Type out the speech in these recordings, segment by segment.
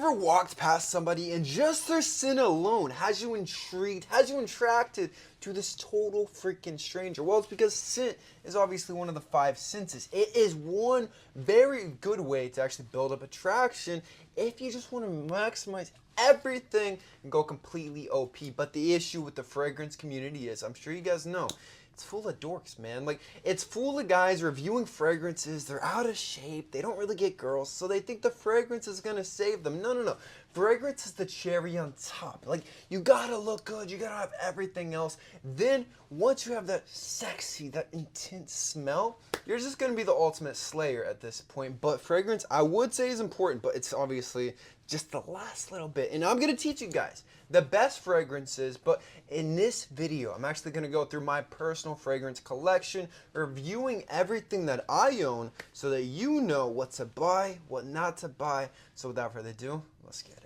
ever walked past somebody and just their scent alone has you intrigued, has you attracted to this total freaking stranger? Well, it's because scent is obviously one of the 5 senses. It is one very good way to actually build up attraction if you just want to maximize everything and go completely OP. But the issue with the fragrance community is, I'm sure you guys know, it's full of dorks, man. Like, it's full of guys reviewing fragrances. They're out of shape. They don't really get girls, so they think the fragrance is gonna save them. No, no, no. Fragrance is the cherry on top. Like, you gotta look good. You gotta have everything else. Then, once you have that sexy, that intense smell, you're just gonna be the ultimate slayer at this point. But fragrance, I would say, is important, but it's obviously just the last little bit. And I'm gonna teach you guys the best fragrances, but in this video, I'm actually gonna go through my personal fragrance collection, reviewing everything that I own so that you know what to buy, what not to buy. So without further ado, let's get it.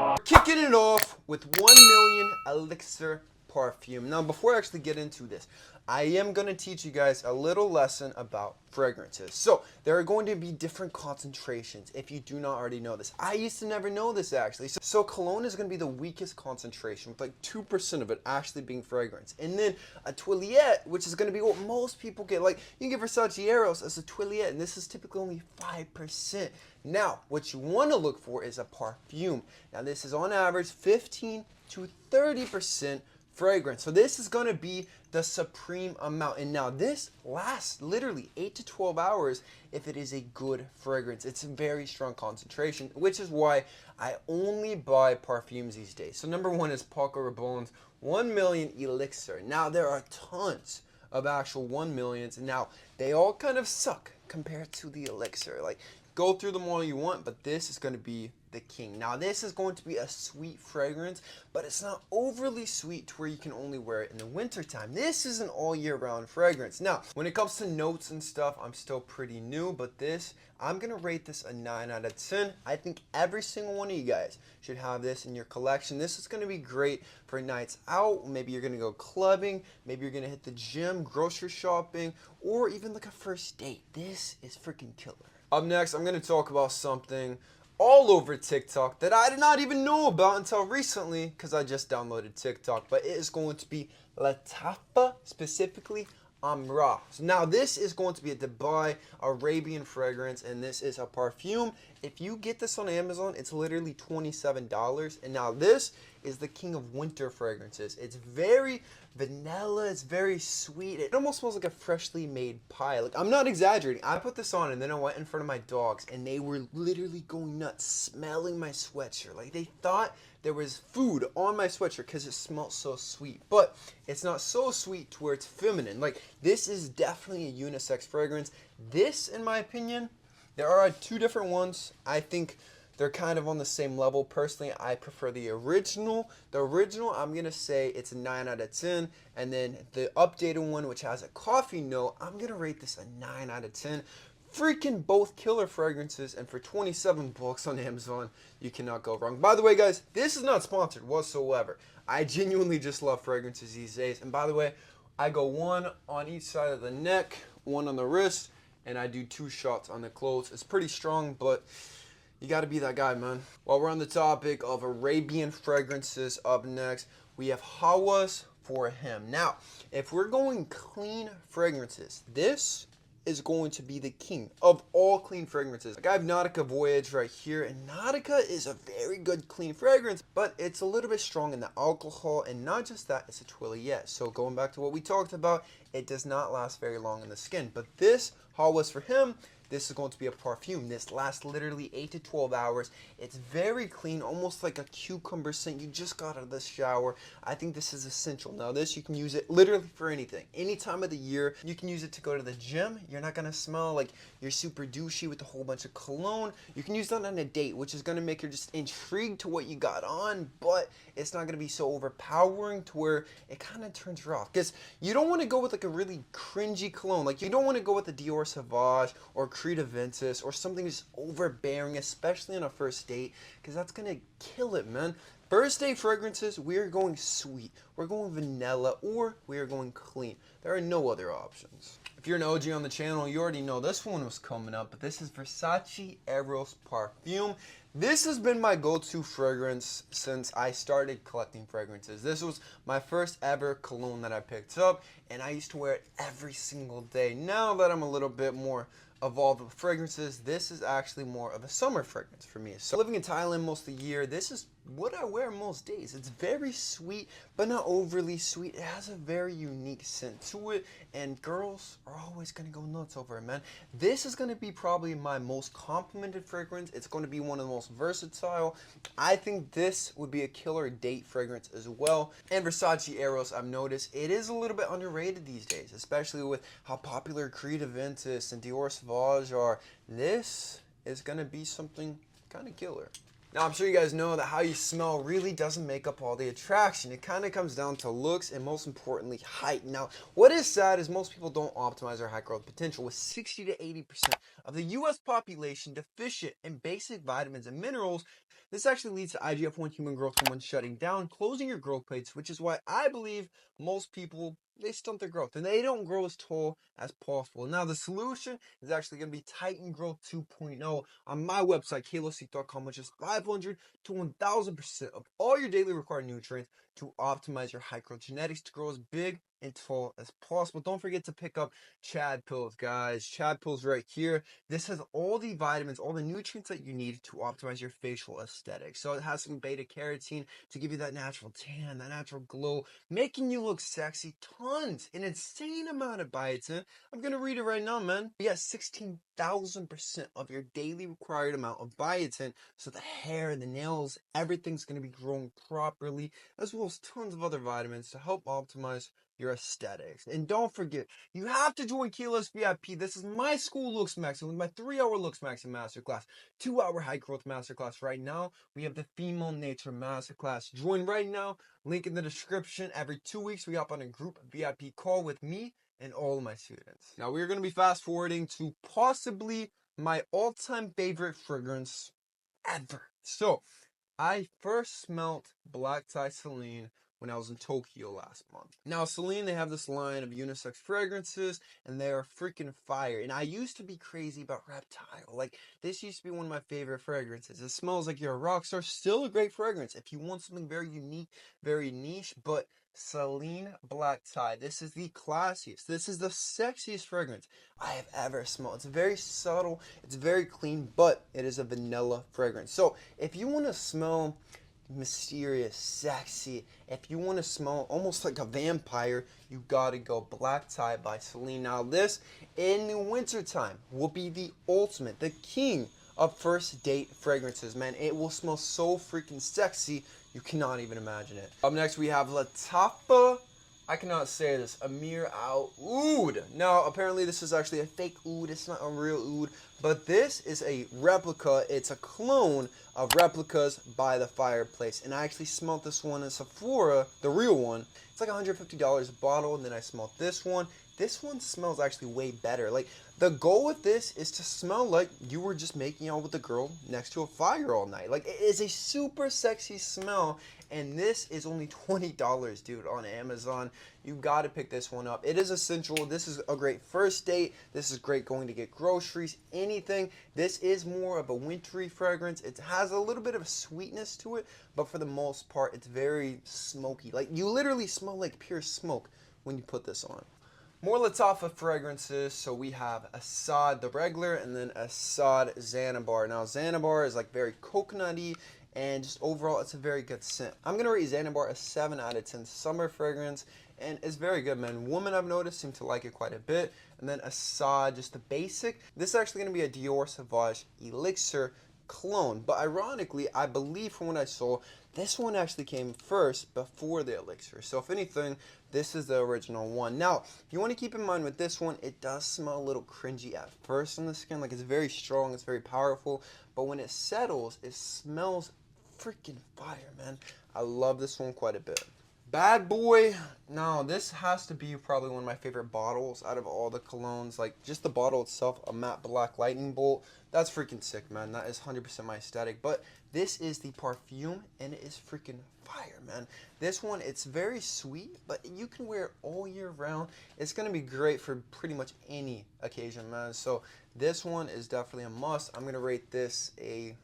We're kicking it off with 1 million elixir perfume. Now, before I actually get into this, I am going to teach you guys a little lesson about fragrances. So, there are going to be different concentrations if you do not already know this. I used to never know this, actually. So cologne is going to be the weakest concentration, with like 2% of it actually being fragrance. And then a Twiliette, which is going to be what most people get. Like, you can get Versace Eros as a Twiliette, and this is typically only 5%. Now, what you want to look for is a perfume. Now, this is on average 15 to 30% fragrance. So this is going to be the supreme amount. And now this lasts literally 8 to 12 hours if it is a good fragrance. It's a very strong concentration, which is why I only buy perfumes these days. So number 1 is Paco Rabon's 1 million elixir. Now there are tons of actual 1 millions, and now they all kind of suck compared to the elixir. Like, go through them all you want, but this is going to be the king. Now, this is going to be a sweet fragrance, but it's not overly sweet to where you can only wear it in the winter time. This is an all year round fragrance. Now, when it comes to notes and stuff, I'm still pretty new, but this, I'm going to rate this a 9 out of 10. I think every single one of you guys should have this in your collection. This is going to be great for nights out. Maybe you're going to go clubbing, maybe you're going to hit the gym, grocery shopping, or even like a first date. This is freaking killer. Up next, I'm going to talk about something all over TikTok that I did not even know about until recently because I just downloaded TikTok, but it is going to be Lattafa, specifically Amra. So now this is going to be a Dubai Arabian fragrance, and this is a perfume. If you get this on Amazon, it's literally $27. And now this is the king of winter fragrances. It's very vanilla, it's very sweet. It almost smells like a freshly made pie. Like, I'm not exaggerating. I put this on and then I went in front of my dogs and they were literally going nuts, smelling my sweatshirt. Like, they thought there was food on my sweatshirt because it smelled so sweet. But it's not so sweet to where it's feminine. Like, this is definitely a unisex fragrance. This, in my opinion, there are 2 different ones. I think they're kind of on the same level. Personally, I prefer the original. The original, I'm going to say it's a 9 out of 10. And then the updated one, which has a coffee note, I'm going to rate this a 9 out of 10. Freaking both killer fragrances, and for 27 bucks on Amazon, you cannot go wrong. By the way, guys, this is not sponsored whatsoever. I genuinely just love fragrances these days. And by the way, I go 1 on each side of the neck, 1 on the wrist, and I do 2 shots on the clothes. It's pretty strong, but you got to be that guy, man. While we're on the topic of Arabian fragrances, up next, we have Hawas for him. Now, if we're going clean fragrances, this is going to be the king of all clean fragrances. Like, I have Nautica Voyage right here, and Nautica is a very good clean fragrance, but it's a little bit strong in the alcohol, and not just that, it's a Twiliette. So going back to what we talked about, it does not last very long in the skin. But this Hawas for him, this is going to be a perfume. This lasts literally 8 to 12 hours. It's very clean, almost like a cucumber scent. You just got out of the shower. I think this is essential. Now, this, you can use it literally for anything. Any time of the year. You can use it to go to the gym. You're not going to smell like you're super douchey with a whole bunch of cologne. You can use that on a date, which is going to make you just intrigued to what you got on, but it's not going to be so overpowering to where it kind of turns you off. Because you don't want to go with like a really cringy cologne. Like, you don't want to go with the Dior Sauvage or Creed Aventus or something just overbearing, especially on a first date, because that's gonna kill it, man. First date fragrances, we are going sweet, we're going vanilla, or we are going clean. There are no other options. If you're an OG on the channel, you already know this one was coming up, but this is Versace Eros perfume. This has been my go-to fragrance since I started collecting fragrances. This was my first ever cologne that I picked up, and I used to wear it every single day. Now that I'm a little bit more evolved with fragrances, this is actually more of a summer fragrance for me. So living in Thailand most of the year, this is what I wear most days. It's very sweet, but not overly sweet. It has a very unique scent to it, and girls are always gonna go nuts over it, man. This is gonna be probably my most complimented fragrance. It's gonna be one of the most versatile. I think this would be a killer date fragrance as well. And Versace Eros, I've noticed it is a little bit underrated these days, especially with how popular Creed Aventus and Dior Sauvage are. This is gonna be something kind of killer. Now, I'm sure you guys know that how you smell really doesn't make up all the attraction. It kind of comes down to looks and, most importantly, height. Now, what is sad is most people don't optimize their height growth potential, with 60 to 80% of the U.S. population deficient in basic vitamins and minerals. This actually leads to IGF-1 human growth hormone shutting down, closing your growth plates, which is why I believe most people, they stunt their growth and they don't grow as tall as possible. Now, the solution is actually going to be Titan Growth 2.0 on my website, kalosique.com, which is 500 to 1000% of all your daily required nutrients to optimize your high growth genetics to grow as big and tall as possible. Don't forget to pick up Chad pills, guys. Chad pills right here. This has all the vitamins, all the nutrients that you need to optimize your facial aesthetic. So it has some beta carotene to give you that natural tan, that natural glow, making you look sexy. Tons, an insane amount of biotin. I'm gonna read it right now, man. You got 16,000% of your daily required amount of biotin, so the hair, the nails, everything's gonna be growing properly, as well as tons of other vitamins to help optimize your aesthetics. And don't forget, you have to join Keyless VIP. This is my school Looksmaxing with my 3-hour Looksmaxing masterclass, 2-hour high growth masterclass. Right now, we have the female nature masterclass. Join right now, link in the description. Every 2 weeks, we hop on a group VIP call with me and all of my students. Now, we're going to be fast forwarding to possibly my all-time favorite fragrance ever. So, I first smelt Black Tie Celine when I was in Tokyo last month. Now, Celine, they have this line of unisex fragrances, and they are freaking fire. And I used to be crazy about Reptile. Like, this used to be one of my favorite fragrances. It smells like you're a rock star. Still a great fragrance if you want something very unique, very niche. But Celine Black Tie, this is the classiest. This is the sexiest fragrance I have ever smelled. It's very subtle. It's very clean, but it is a vanilla fragrance. So, if you want to smell mysterious, sexy, if you want to smell almost like a vampire, you gotta go Black Tie by Celine. Now this, in the wintertime, will be the ultimate, the king of first date fragrances, man. It will smell so freaking sexy, you cannot even imagine it. Up next, we have Lattafa. I cannot say this, Amir Al Oud. Now, apparently this is actually a fake oud. It's not a real oud, but this is a replica. It's a clone of replicas by the fireplace. And I actually smelled this one in Sephora, the real one. It's like $150 a bottle, and then I smelled this one. This one smells actually way better. Like, the goal with this is to smell like you were just making out with the girl next to a fire all night. Like, it is a super sexy smell, and this is only $20, dude, on Amazon. You gotta pick this one up. It is essential. This is a great first date. This is great going to get groceries, anything. This is more of a wintry fragrance. It has a little bit of sweetness to it, but for the most part, it's very smoky. Like, you literally smell like pure smoke when you put this on. More Lattafa fragrances. So we have Assad the regular, and then Assad Zanzibar. Now Zanzibar is like very coconutty, and just overall it's a very good scent. I'm gonna rate Zanzibar a 7 out of 10 summer fragrance, and it's very good, man. Women I've noticed seem to like it quite a bit. And then Assad, just the basic. This is actually gonna be a Dior Sauvage Elixir clone, but ironically, I believe from what I saw, this one actually came first before the Elixir. So if anything, this is the original one. Now, you want to keep in mind with this one, it does smell a little cringy at first on the skin. Like, it's very strong, it's very powerful, but when it settles, it smells freaking fire, man. I love this one quite a bit. Bad boy. No, this has to be probably one of my favorite bottles out of all the colognes. Like, just the bottle itself, a matte black lightning bolt. That's freaking sick, man. That is 100% my aesthetic. But this is the perfume, and it is freaking fire, man. This one, it's very sweet, but you can wear it all year round. It's going to be great for pretty much any occasion, man. So this one is definitely a must. I'm going to rate this a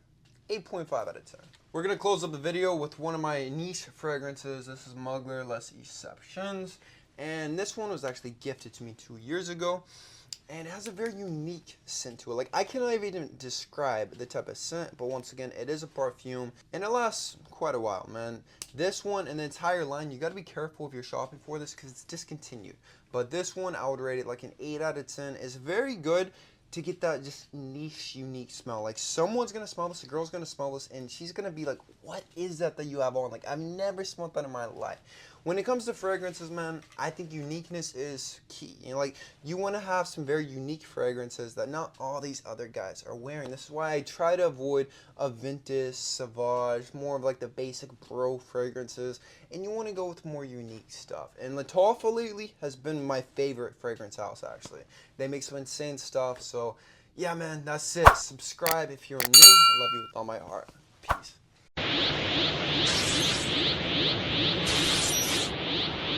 8.5 out of 10. We're going to close up the video with one of my niche fragrances. This is Mugler Les Exceptions. And this one was actually gifted to me 2 years ago. And it has a very unique scent to it. Like, I cannot even describe the type of scent, but once again, it is a perfume, and it lasts quite a while, man. This one and the entire line, you got to be careful if you're shopping for this because it's discontinued. But this one, I would rate it like an 8 out of 10. It's very good to get that just niche, unique smell. Like, someone's gonna smell this, a girl's gonna smell this, and she's gonna be like, what is that you have on? Like, I've never smelled that in my life. When it comes to fragrances, man, I think uniqueness is key. You know, like, you want to have some very unique fragrances that not all these other guys are wearing. This is why I try to avoid a vintage, Sauvage, more of like the basic bro fragrances, and you want to go with more unique stuff. And Lattafa lately has been my favorite fragrance house, actually. They make some insane stuff, so yeah, man, that's it. Subscribe if you're new. I love you with all my heart. Peace.